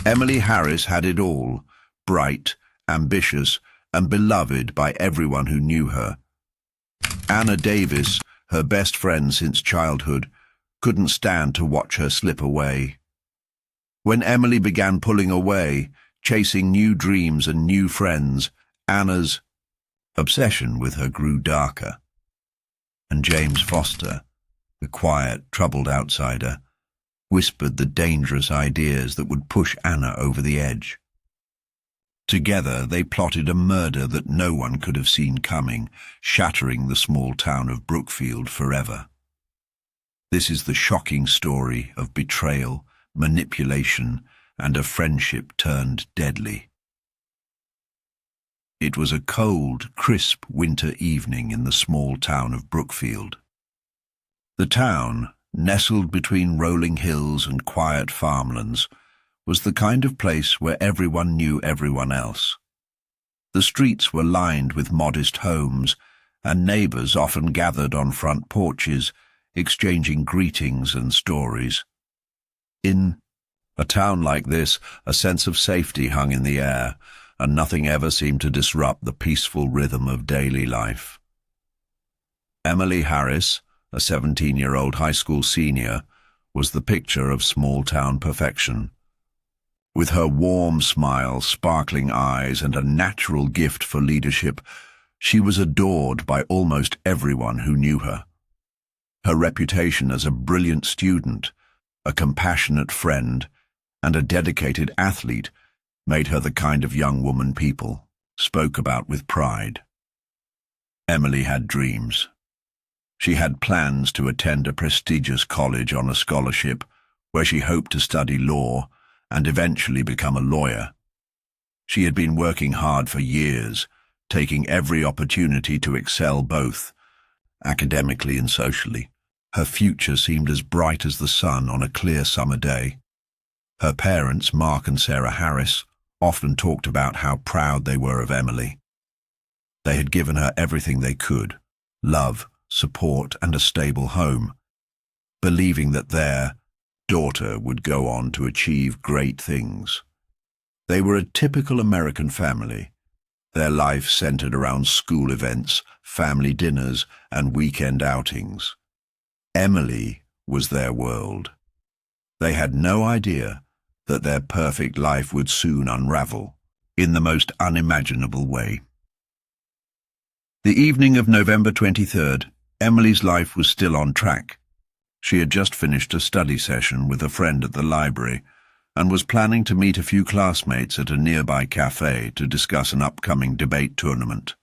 Emily Harris had it all: bright, ambitious, and beloved by everyone who knew her. Anna Davis, her best friend since childhood, couldn't stand to watch her slip away. When Emily began pulling away, chasing new dreams and new friends, Anna's obsession with her grew darker. And James Foster, the quiet, troubled outsider, whispered the dangerous ideas that would push Anna over the edge. Together they plotted a murder that no one could have seen coming, shattering the small town of Brookfield forever. This is the shocking story of betrayal, manipulation, and a friendship turned deadly. It was a cold, crisp winter evening in the small town of Brookfield. The town, nestled between rolling hills and quiet farmlands, was the kind of place where everyone knew everyone else. The streets were lined with modest homes, and neighbors often gathered on front porches, exchanging greetings and stories. In a town like this, a sense of safety hung in the air, and nothing ever seemed to disrupt the peaceful rhythm of daily life. Emily Harris, a 17-year-old high school senior, was the picture of small-town perfection. With her warm smile, sparkling eyes, and a natural gift for leadership, she was adored by almost everyone who knew her. Her reputation as a brilliant student, a compassionate friend, and a dedicated athlete made her the kind of young woman people spoke about with pride. Emily had dreams. She had plans to attend a prestigious college on a scholarship where she hoped to study law and eventually become a lawyer. She had been working hard for years, taking every opportunity to excel both academically and socially. Her future seemed as bright as the sun on a clear summer day. Her parents, Mark and Sarah Harris, often talked about how proud they were of Emily. They had given her everything they could: love, support, and a stable home, believing that their daughter would go on to achieve great things. They were a typical American family, their life centered around school events, family dinners, and weekend outings. Emily was their world. They had no idea that their perfect life would soon unravel in the most unimaginable way. The evening of November 23rd, Emily's life was still on track. She had just finished a study session with a friend at the library and was planning to meet a few classmates at a nearby cafe to discuss an upcoming debate tournament.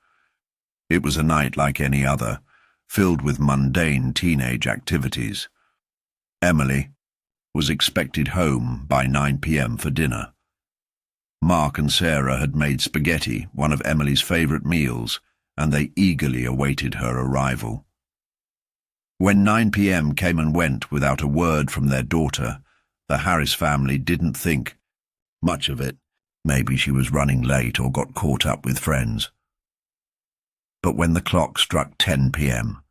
It was a night like any other, filled with mundane teenage activities. Emily was expected home by 9 p.m. for dinner. Mark and Sarah had made spaghetti, one of Emily's favorite meals, and they eagerly awaited her arrival. When 9 p.m. came and went without a word from their daughter, the Harris family didn't think much of it. Maybe she was running late or got caught up with friends. But when the clock struck 10 p.m.,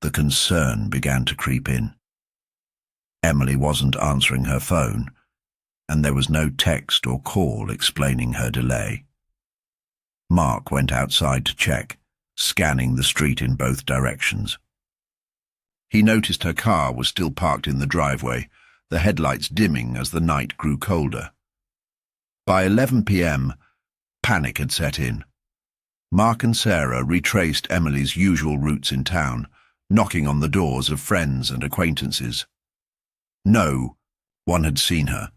the concern began to creep in. Emily wasn't answering her phone, and there was no text or call explaining her delay. Mark went outside to check, scanning the street in both directions. He noticed her car was still parked in the driveway, the headlights dimming as the night grew colder. By 11 p.m., panic had set in. Mark and Sarah retraced Emily's usual routes in town, knocking on the doors of friends and acquaintances. No one had seen her.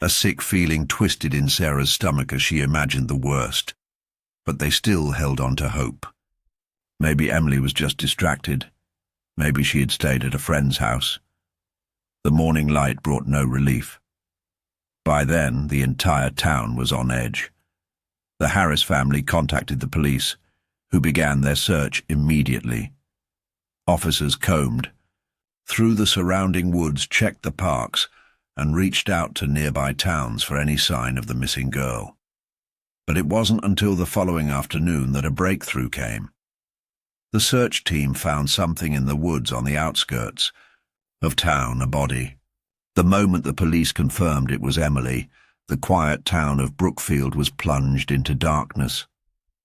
A sick feeling twisted in Sarah's stomach as she imagined the worst, but they still held on to hope. Maybe Emily was just distracted. Maybe she had stayed at a friend's house. The morning light brought no relief. By then, the entire town was on edge. The Harris family contacted the police, who began their search immediately. Officers combed through the surrounding woods, checked the parks, and reached out to nearby towns for any sign of the missing girl. But it wasn't until the following afternoon that a breakthrough came. The search team found something in the woods on the outskirts of town, a body. The moment the police confirmed it was Emily, The quiet town of Brookfield was plunged into darkness.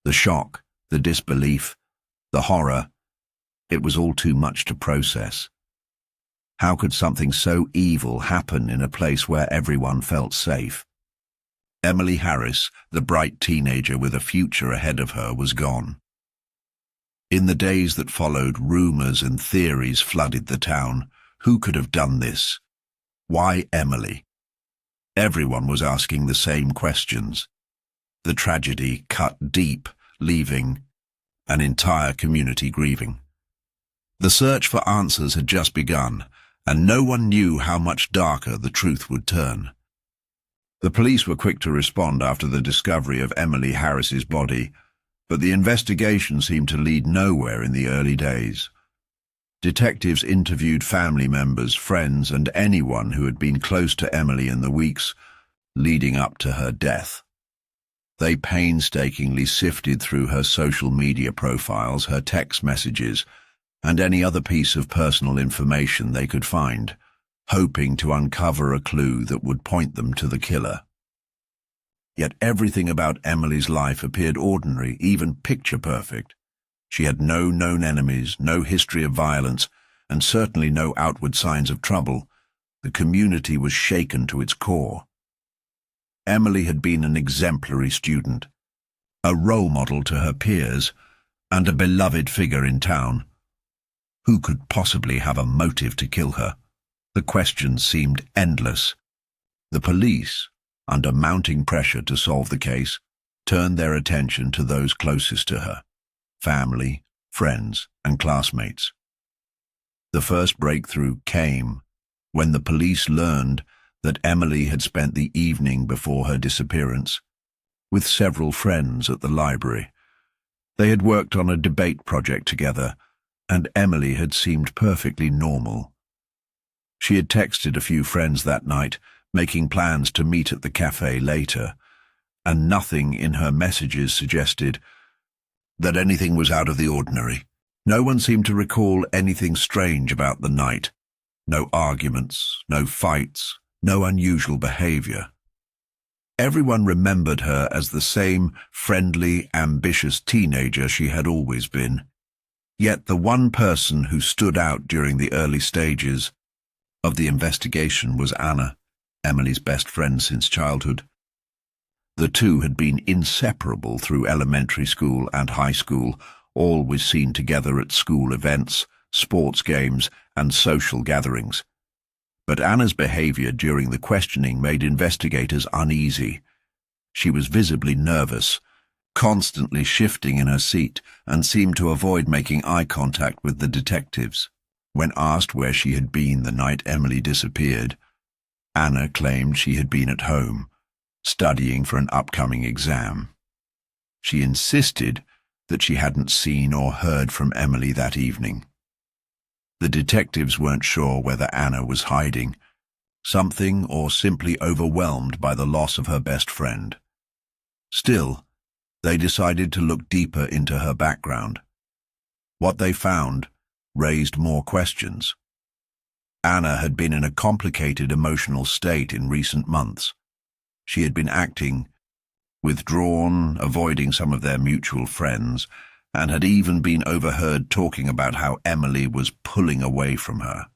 The shock, the disbelief, the horror, it was all too much to process. How could something so evil happen in a place where everyone felt safe? Emily Harris, the bright teenager with a future ahead of her, was gone. In the days that followed, rumors and theories flooded the town. Who could have done this? Why Emily? Everyone was asking the same questions. The tragedy cut deep, leaving an entire community grieving. The search for answers had just begun, and no one knew how much darker the truth would turn. The police were quick to respond after the discovery of Emily Harris's body, but the investigation seemed to lead nowhere in the early days. Detectives interviewed family members, friends, and anyone who had been close to Emily in the weeks leading up to her death. They painstakingly sifted through her social media profiles, her text messages, and any other piece of personal information they could find, hoping to uncover a clue that would point them to the killer. Yet everything about Emily's life appeared ordinary, even picture-perfect. She had no known enemies, no history of violence, and certainly no outward signs of trouble. The community was shaken to its core. Emily had been an exemplary student, a role model to her peers, and a beloved figure in town. Who could possibly have a motive to kill her? The questions seemed endless. The police, under mounting pressure to solve the case, turned their attention to those closest to her: family, friends, and classmates. The first breakthrough came when the police learned that Emily had spent the evening before her disappearance with several friends at the library. They had worked on a debate project together, and Emily had seemed perfectly normal. She had texted a few friends that night, making plans to meet at the cafe later, and nothing in her messages suggested that anything was out of the ordinary. No one seemed to recall anything strange about the night. No arguments, no fights, no unusual behavior. Everyone remembered her as the same friendly, ambitious teenager she had always been. Yet the one person who stood out during the early stages of the investigation was Anna, Emily's best friend since childhood. The two had been inseparable through elementary school and high school, always seen together at school events, sports games, and social gatherings. But Anna's behavior during the questioning made investigators uneasy. She was visibly nervous, constantly shifting in her seat, and seemed to avoid making eye contact with the detectives. When asked where she had been the night Emily disappeared, Anna claimed she had been at home, studying for an upcoming exam. She insisted that she hadn't seen or heard from Emily that evening. The detectives weren't sure whether Anna was hiding something or simply overwhelmed by the loss of her best friend. Still, they decided to look deeper into her background. What they found raised more questions. Anna had been in a complicated emotional state in recent months. She had been acting withdrawn, avoiding some of their mutual friends, and had even been overheard talking about how Emily was pulling away from her.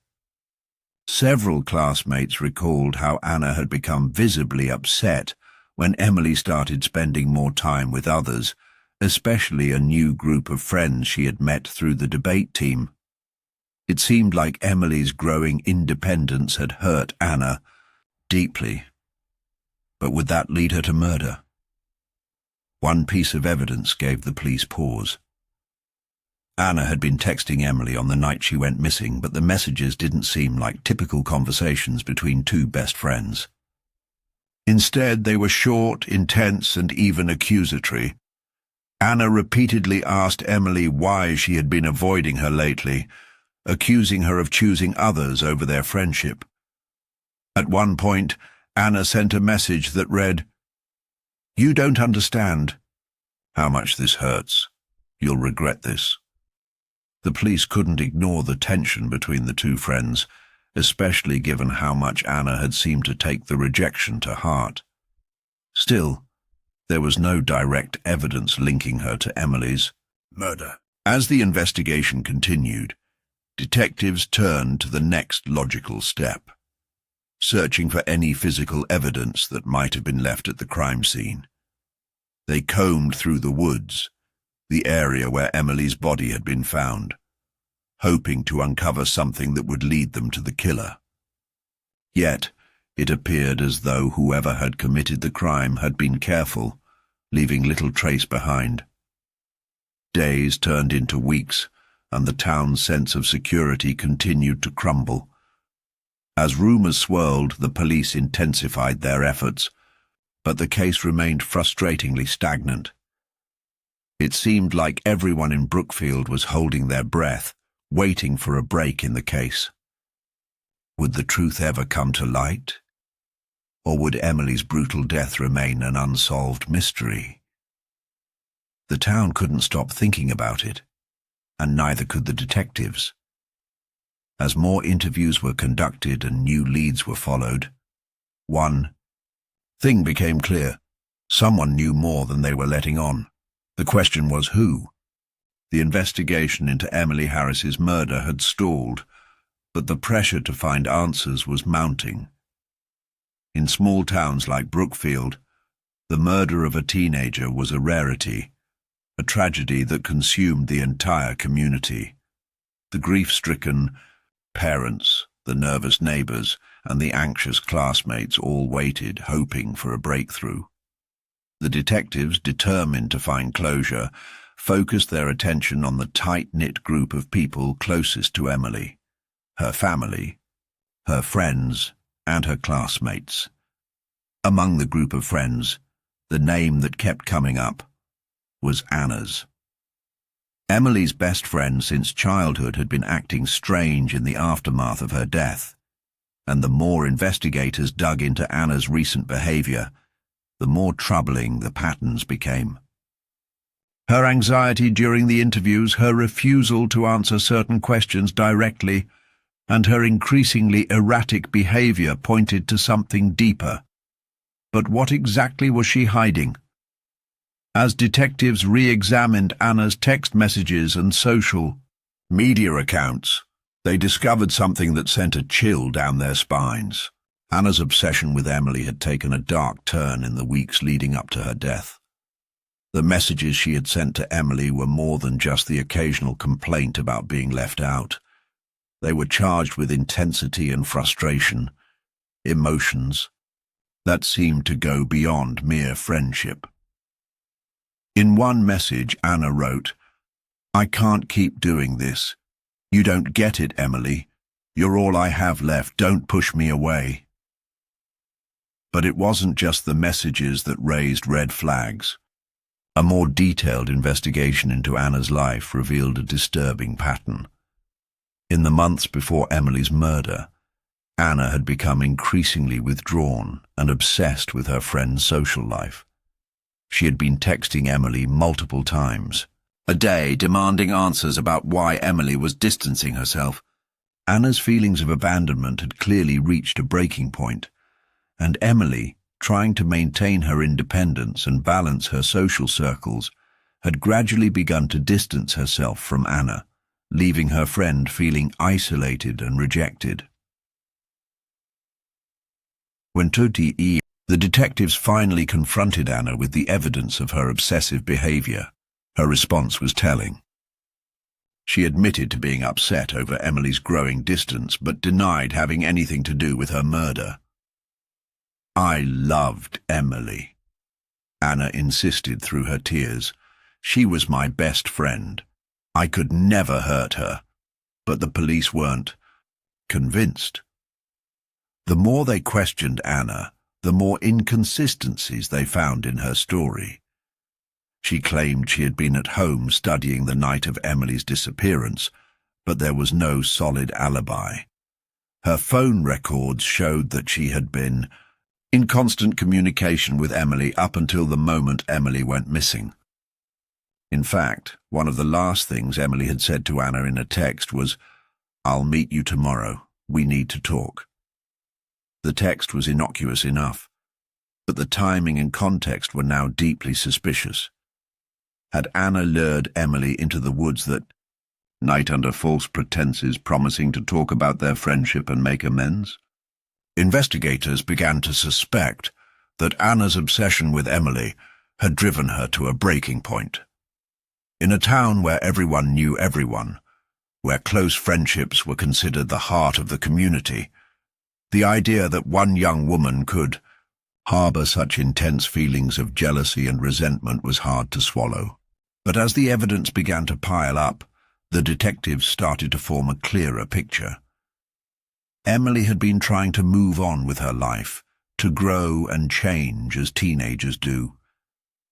Several classmates recalled how Anna had become visibly upset when Emily started spending more time with others, especially a new group of friends she had met through the debate team. It seemed like Emily's growing independence had hurt Anna deeply. But would that lead her to murder? One piece of evidence gave the police pause. Anna had been texting Emily on the night she went missing, but the messages didn't seem like typical conversations between two best friends. Instead, they were short, intense, and even accusatory. Anna repeatedly asked Emily why she had been avoiding her lately, accusing her of choosing others over their friendship. At one point, Anna sent a message that read, "You don't understand how much this hurts. You'll regret this." The police couldn't ignore the tension between the two friends, especially given how much Anna had seemed to take the rejection to heart. Still, there was no direct evidence linking her to Emily's murder. As the investigation continued, detectives turned to the next logical step, searching for any physical evidence that might have been left at the crime scene. They combed through the woods, the area where Emily's body had been found, hoping to uncover something that would lead them to the killer. Yet, it appeared as though whoever had committed the crime had been careful, leaving little trace behind. Days turned into weeks, and the town's sense of security continued to crumble. As rumors swirled, the police intensified their efforts, but the case remained frustratingly stagnant. It seemed like everyone in Brookfield was holding their breath, waiting for a break in the case. Would the truth ever come to light? Or would Emily's brutal death remain an unsolved mystery? The town couldn't stop thinking about it, and neither could the detectives. As more interviews were conducted and new leads were followed, one thing became clear. Someone knew more than they were letting on. The question was who? The investigation into Emily Harris's murder had stalled, but the pressure to find answers was mounting. In small towns like Brookfield, the murder of a teenager was a rarity, a tragedy that consumed the entire community. The grief-stricken parents, the nervous neighbors, and the anxious classmates all waited, hoping for a breakthrough. The detectives, determined to find closure, focused their attention on the tight-knit group of people closest to Emily: her family, her friends, and her classmates. Among the group of friends, the name that kept coming up was Anna's. Emily's best friend since childhood had been acting strange in the aftermath of her death, and the more investigators dug into Anna's recent behavior, the more troubling the patterns became. Her anxiety during the interviews, her refusal to answer certain questions directly, and her increasingly erratic behavior pointed to something deeper. But what exactly was she hiding? As detectives re-examined Anna's text messages and social media accounts, they discovered something that sent a chill down their spines. Anna's obsession with Emily had taken a dark turn in the weeks leading up to her death. The messages she had sent to Emily were more than just the occasional complaint about being left out. They were charged with intensity and frustration, emotions that seemed to go beyond mere friendship. In one message, Anna wrote, "I can't keep doing this. You don't get it, Emily. You're all I have left. Don't push me away." But it wasn't just the messages that raised red flags. A more detailed investigation into Anna's life revealed a disturbing pattern. In the months before Emily's murder, Anna had become increasingly withdrawn and obsessed with her friend's social life. She had been texting Emily multiple times a day, demanding answers about why Emily was distancing herself. Anna's feelings of abandonment had clearly reached a breaking point, and Emily, trying to maintain her independence and balance her social circles, had gradually begun to distance herself from Anna, leaving her friend feeling isolated and rejected. When the detectives finally confronted Anna with the evidence of her obsessive behavior, her response was telling. She admitted to being upset over Emily's growing distance, but denied having anything to do with her murder. "I loved Emily," Anna insisted through her tears. "She was my best friend. I could never hurt her." But the police weren't convinced. The more they questioned Anna, the more inconsistencies they found in her story. She claimed she had been at home studying the night of Emily's disappearance, but there was no solid alibi. Her phone records showed that she had been in constant communication with Emily up until the moment Emily went missing. In fact, one of the last things Emily had said to Anna in a text was, "I'll meet you tomorrow. We need to talk." The text was innocuous enough, but the timing and context were now deeply suspicious. Had Anna lured Emily into the woods that night under false pretenses, promising to talk about their friendship and make amends? Investigators began to suspect that Anna's obsession with Emily had driven her to a breaking point. In a town where everyone knew everyone, where close friendships were considered the heart of the community, the idea that one young woman could harbor such intense feelings of jealousy and resentment was hard to swallow. But as the evidence began to pile up, the detectives started to form a clearer picture. Emily had been trying to move on with her life, to grow and change as teenagers do.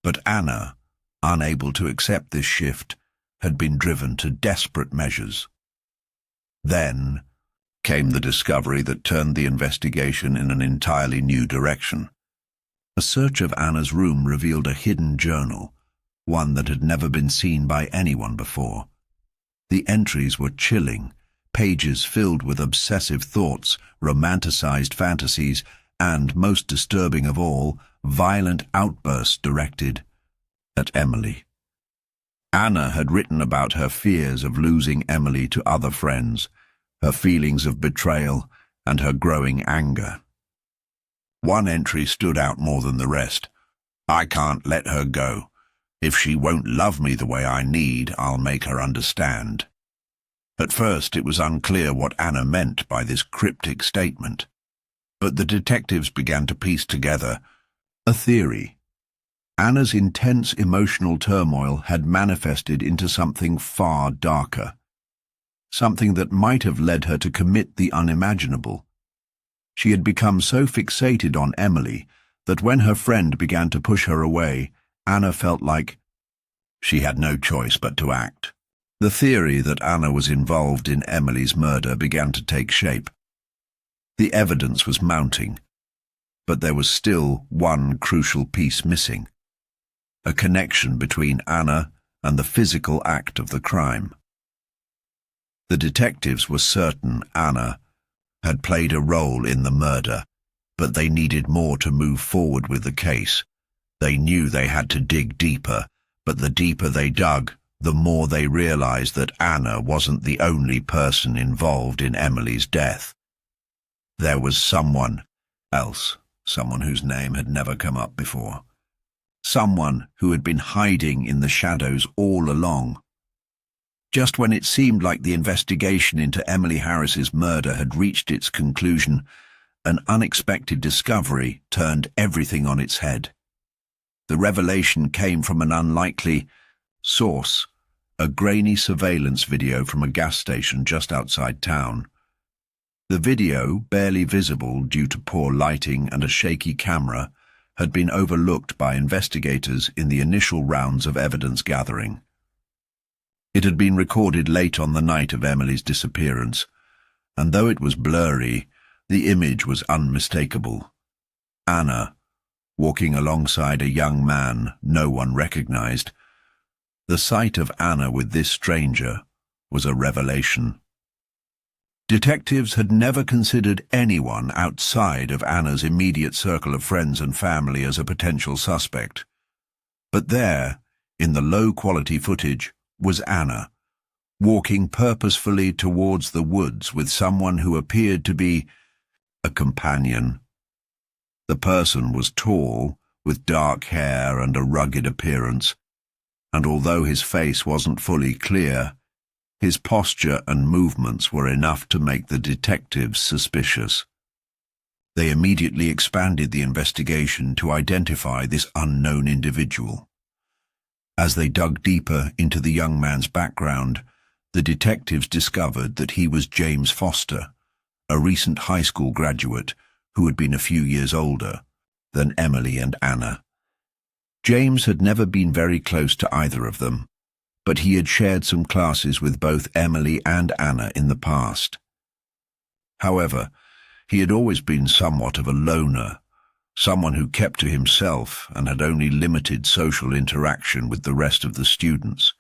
But Anna, unable to accept this shift, had been driven to desperate measures. Then came the discovery that turned the investigation in an entirely new direction. A search of Anna's room revealed a hidden journal, one that had never been seen by anyone before. The entries were chilling, pages filled with obsessive thoughts, romanticized fantasies, and, most disturbing of all, violent outbursts directed at Emily. Anna had written about her fears of losing Emily to other friends, her feelings of betrayal, and her growing anger. One entry stood out more than the rest. "I can't let her go. If she won't love me the way I need, I'll make her understand." At first, it was unclear what Anna meant by this cryptic statement, but the detectives began to piece together a theory. Anna's intense emotional turmoil had manifested into something far darker, something that might have led her to commit the unimaginable. She had become so fixated on Emily that when her friend began to push her away, Anna felt like she had no choice but to act. The theory that Anna was involved in Emily's murder began to take shape. The evidence was mounting, but there was still one crucial piece missing: a connection between Anna and the physical act of the crime. The detectives were certain Anna had played a role in the murder, but they needed more to move forward with the case. They knew they had to dig deeper, but the deeper they dug, the more they realized that Anna wasn't the only person involved in Emily's death. There was someone else, someone whose name had never come up before. Someone who had been hiding in the shadows all along. Just when it seemed like the investigation into Emily Harris's murder had reached its conclusion, an unexpected discovery turned everything on its head. The revelation came from an unlikely source, a grainy surveillance video from a gas station just outside town. The video, barely visible due to poor lighting and a shaky camera, had been overlooked by investigators in the initial rounds of evidence gathering. It had been recorded late on the night of Emily's disappearance, and though it was blurry, the image was unmistakable. Anna, walking alongside a young man no one recognized. The sight of Anna with this stranger was a revelation. Detectives had never considered anyone outside of Anna's immediate circle of friends and family as a potential suspect. But there, in the low-quality footage, was Anna, walking purposefully towards the woods with someone who appeared to be a companion. The person was tall, with dark hair and a rugged appearance, and although his face wasn't fully clear, his posture and movements were enough to make the detectives suspicious. They immediately expanded the investigation to identify this unknown individual. As they dug deeper into the young man's background, the detectives discovered that he was James Foster, a recent high school graduate who had been a few years older than Emily and Anna. James had never been very close to either of them, but he had shared some classes with both Emily and Anna in the past. However, he had always been somewhat of a loner, someone who kept to himself and had only limited social interaction with the rest of the students.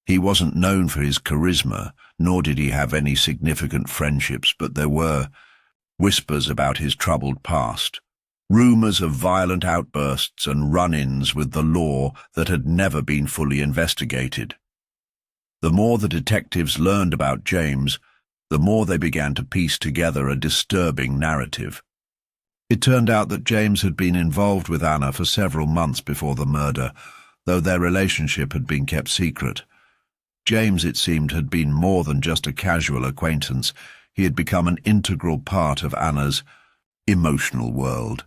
He wasn't known for his charisma, nor did he have any significant friendships, but there were whispers about his troubled past, Rumors of violent outbursts and run-ins with the law that had never been fully investigated. The more the detectives learned about James, the more they began to piece together a disturbing narrative. It turned out that James had been involved with Anna for several months before the murder, though their relationship had been kept secret. James, it seemed, had been more than just a casual acquaintance. He had become an integral part of Anna's emotional world.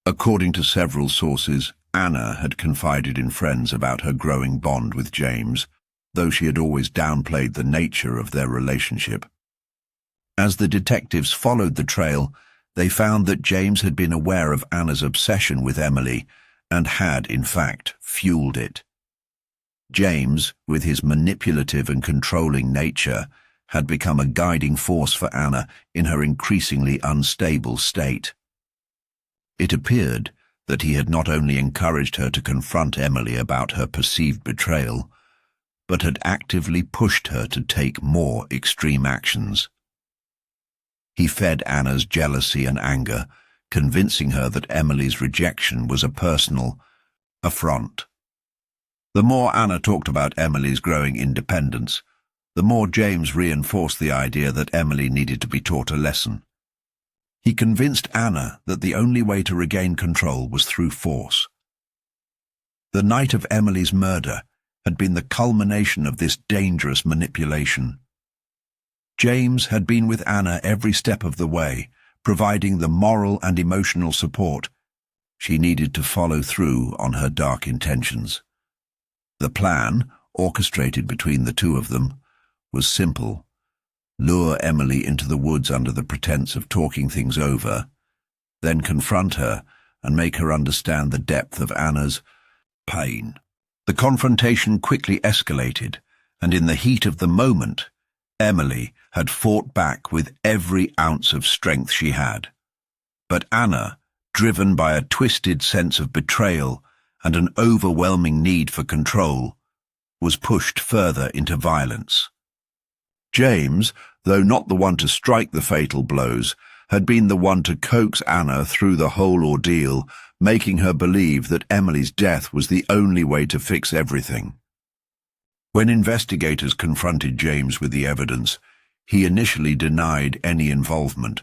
According to several sources, Anna had confided in friends about her growing bond with James, though she had always downplayed the nature of their relationship. As the detectives followed the trail, they found that James had been aware of Anna's obsession with Emily and had, in fact, fueled it. James, with his manipulative and controlling nature, had become a guiding force for Anna in her increasingly unstable state. It appeared that he had not only encouraged her to confront Emily about her perceived betrayal, but had actively pushed her to take more extreme actions. He fed Anna's jealousy and anger, convincing her that Emily's rejection was a personal affront. The more Anna talked about Emily's growing independence, the more James reinforced the idea that Emily needed to be taught a lesson. He convinced Anna that the only way to regain control was through force. The night of Emily's murder had been the culmination of this dangerous manipulation. James had been with Anna every step of the way, providing the moral and emotional support she needed to follow through on her dark intentions. The plan, orchestrated between the two of them, was simple. Lure Emily into the woods under the pretense of talking things over, then confront her and make her understand the depth of Anna's pain. The confrontation quickly escalated, and in the heat of the moment, Emily had fought back with every ounce of strength she had. But Anna, driven by a twisted sense of betrayal and an overwhelming need for control, was pushed further into violence. James, though not the one to strike the fatal blows, had been the one to coax Anna through the whole ordeal, making her believe that Emily's death was the only way to fix everything. When investigators confronted James with the evidence, he initially denied any involvement,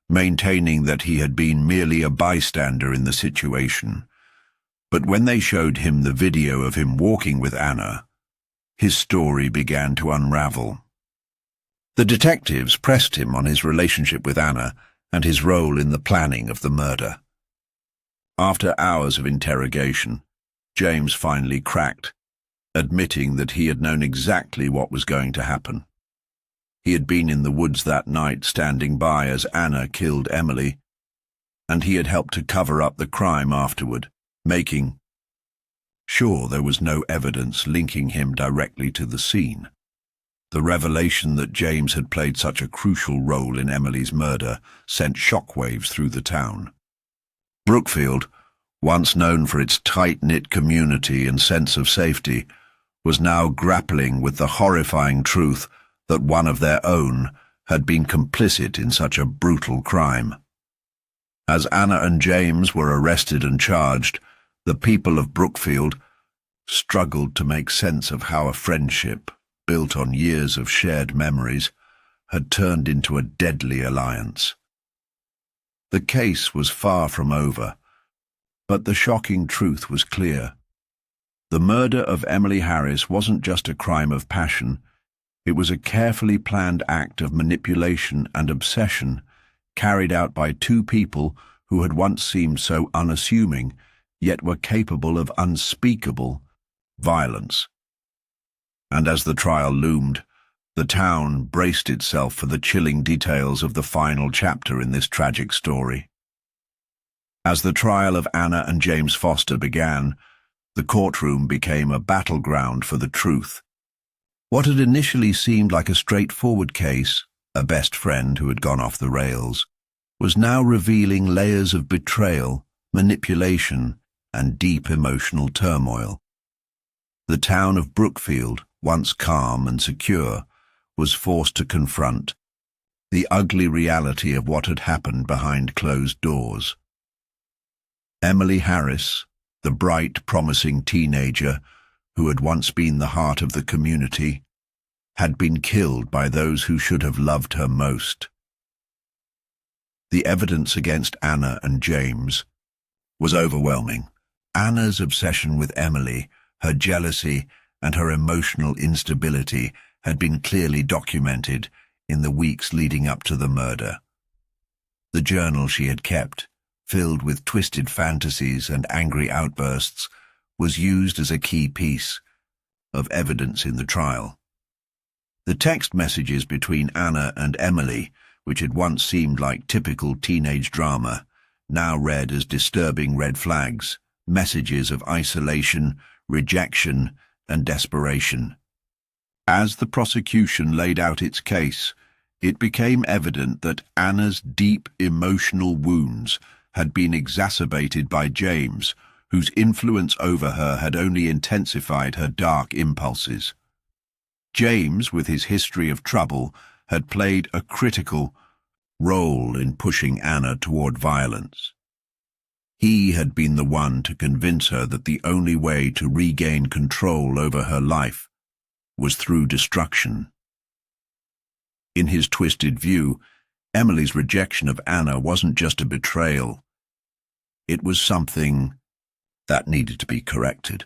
maintaining that he had been merely a bystander in the situation. But when they showed him the video of him walking with Anna, his story began to unravel. The detectives pressed him on his relationship with Anna and his role in the planning of the murder. After hours of interrogation, James finally cracked, admitting that he had known exactly what was going to happen. He had been in the woods that night standing by as Anna killed Emily, and he had helped to cover up the crime afterward, making sure there was no evidence linking him directly to the scene. The revelation that James had played such a crucial role in Emily's murder sent shockwaves through the town. Brookfield, once known for its tight-knit community and sense of safety, was now grappling with the horrifying truth that one of their own had been complicit in such a brutal crime. As Anna and James were arrested and charged, the people of Brookfield struggled to make sense of how a friendship, built on years of shared memories, had turned into a deadly alliance. The case was far from over, but the shocking truth was clear. The murder of Emily Harris wasn't just a crime of passion, it was a carefully planned act of manipulation and obsession carried out by two people who had once seemed so unassuming, yet were capable of unspeakable violence. And as the trial loomed, the town braced itself for the chilling details of the final chapter in this tragic story. As the trial of Anna and James Foster began, the courtroom became a battleground for the truth. What had initially seemed like a straightforward case, a best friend who had gone off the rails, was now revealing layers of betrayal, manipulation, and deep emotional turmoil. The town of Brookfield, once calm and secure, was forced to confront the ugly reality of what had happened behind closed doors. Emily Harris, the bright, promising teenager who had once been the heart of the community, had been killed by those who should have loved her most. The evidence against Anna and James was overwhelming. Anna's obsession with Emily, her jealousy, and her emotional instability had been clearly documented in the weeks leading up to the murder. The journal she had kept, filled with twisted fantasies and angry outbursts, was used as a key piece of evidence in the trial. The text messages between Anna and Emily, which had once seemed like typical teenage drama, now read as disturbing red flags, messages of isolation, rejection, and desperation. As the prosecution laid out its case, it became evident that Anna's deep emotional wounds had been exacerbated by James, whose influence over her had only intensified her dark impulses. James, with his history of trouble, had played a critical role in pushing Anna toward violence. He had been the one to convince her that the only way to regain control over her life was through destruction. In his twisted view, Emily's rejection of Anna wasn't just a betrayal. It was something that needed to be corrected.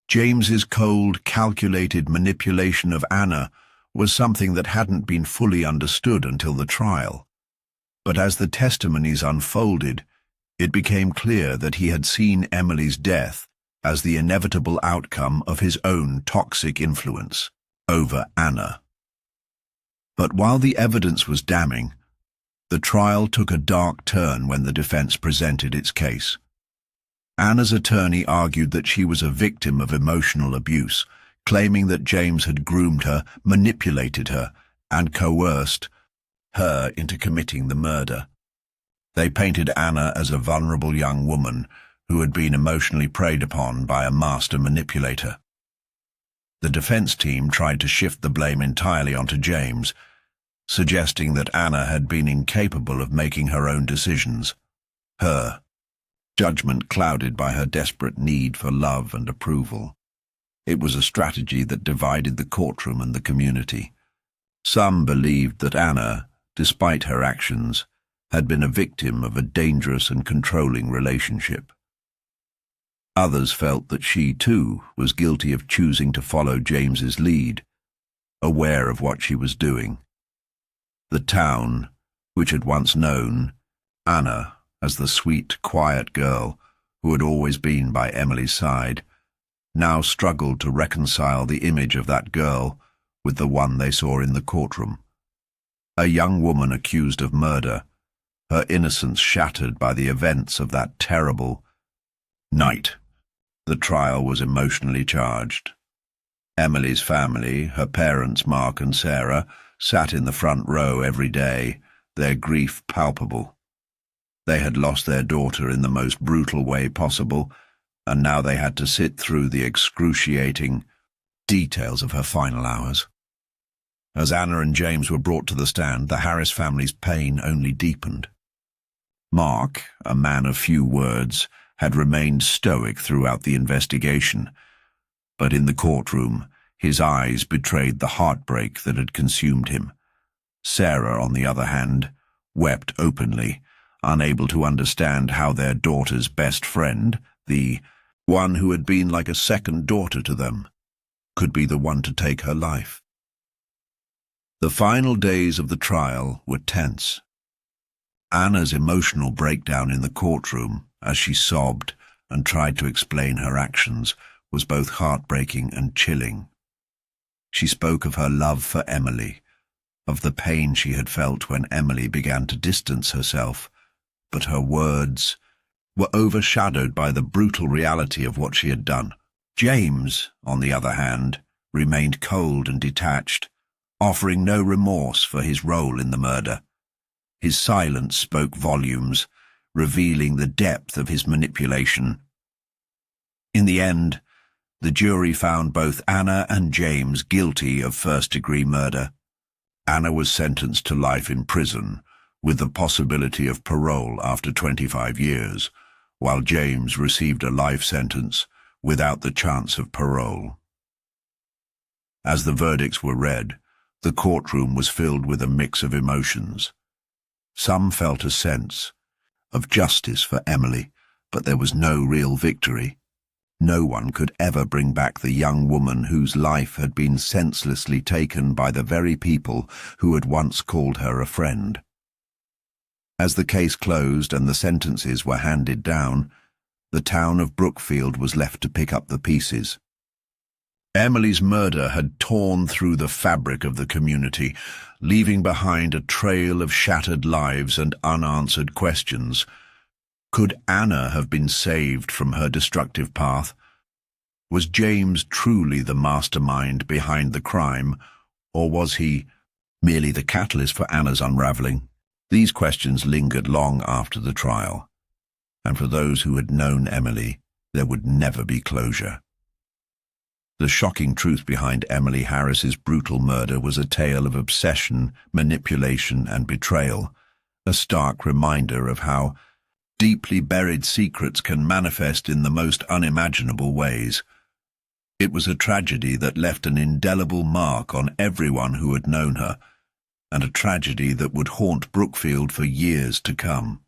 James's cold, calculated manipulation of Anna was something that hadn't been fully understood until the trial. But as the testimonies unfolded, it became clear that he had seen Emily's death as the inevitable outcome of his own toxic influence over Anna. But while the evidence was damning, the trial took a dark turn when the defense presented its case. Anna's attorney argued that she was a victim of emotional abuse, claiming that James had groomed her, manipulated her, and coerced her into committing the murder. They painted Anna as a vulnerable young woman who had been emotionally preyed upon by a master manipulator. The defense team tried to shift the blame entirely onto James, suggesting that Anna had been incapable of making her own decisions, her judgment clouded by her desperate need for love and approval. It was a strategy that divided the courtroom and the community. Some believed that Anna, despite her actions, had been a victim of a dangerous and controlling relationship. Others felt that she, too, was guilty of choosing to follow James's lead, aware of what she was doing. The town, which had once known Anna as the sweet, quiet girl who had always been by Emily's side, now struggled to reconcile the image of that girl with the one they saw in the courtroom. A young woman accused of murder, her innocence shattered by the events of that terrible night. The trial was emotionally charged. Emily's family, her parents Mark and Sarah, sat in the front row every day, their grief palpable. They had lost their daughter in the most brutal way possible, and now they had to sit through the excruciating details of her final hours. As Anna and James were brought to the stand, the Harris family's pain only deepened. Mark, a man of few words, had remained stoic throughout the investigation, but in the courtroom, his eyes betrayed the heartbreak that had consumed him. Sarah, on the other hand, wept openly, unable to understand how their daughter's best friend, the one who had been like a second daughter to them, could be the one to take her life. The final days of the trial were tense. Anna's emotional breakdown in the courtroom, as she sobbed and tried to explain her actions, was both heartbreaking and chilling. She spoke of her love for Emily, of the pain she had felt when Emily began to distance herself, but her words were overshadowed by the brutal reality of what she had done. James, on the other hand, remained cold and detached, offering no remorse for his role in the murder. His silence spoke volumes, revealing the depth of his manipulation. In the end, the jury found both Anna and James guilty of first-degree murder. Anna was sentenced to life in prison, with the possibility of parole after 25 years, while James received a life sentence without the chance of parole. As the verdicts were read, the courtroom was filled with a mix of emotions. Some felt a sense of justice for Emily, but there was no real victory. No one could ever bring back the young woman whose life had been senselessly taken by the very people who had once called her a friend. As the case closed and the sentences were handed down, the town of Brookfield was left to pick up the pieces. Emily's murder had torn through the fabric of the community, leaving behind a trail of shattered lives and unanswered questions. Could Anna have been saved from her destructive path? Was James truly the mastermind behind the crime, or was he merely the catalyst for Anna's unraveling? These questions lingered long after the trial, and for those who had known Emily, there would never be closure. The shocking truth behind Emily Harris's brutal murder was a tale of obsession, manipulation, and betrayal, a stark reminder of how deeply buried secrets can manifest in the most unimaginable ways. It was a tragedy that left an indelible mark on everyone who had known her, and a tragedy that would haunt Brookfield for years to come.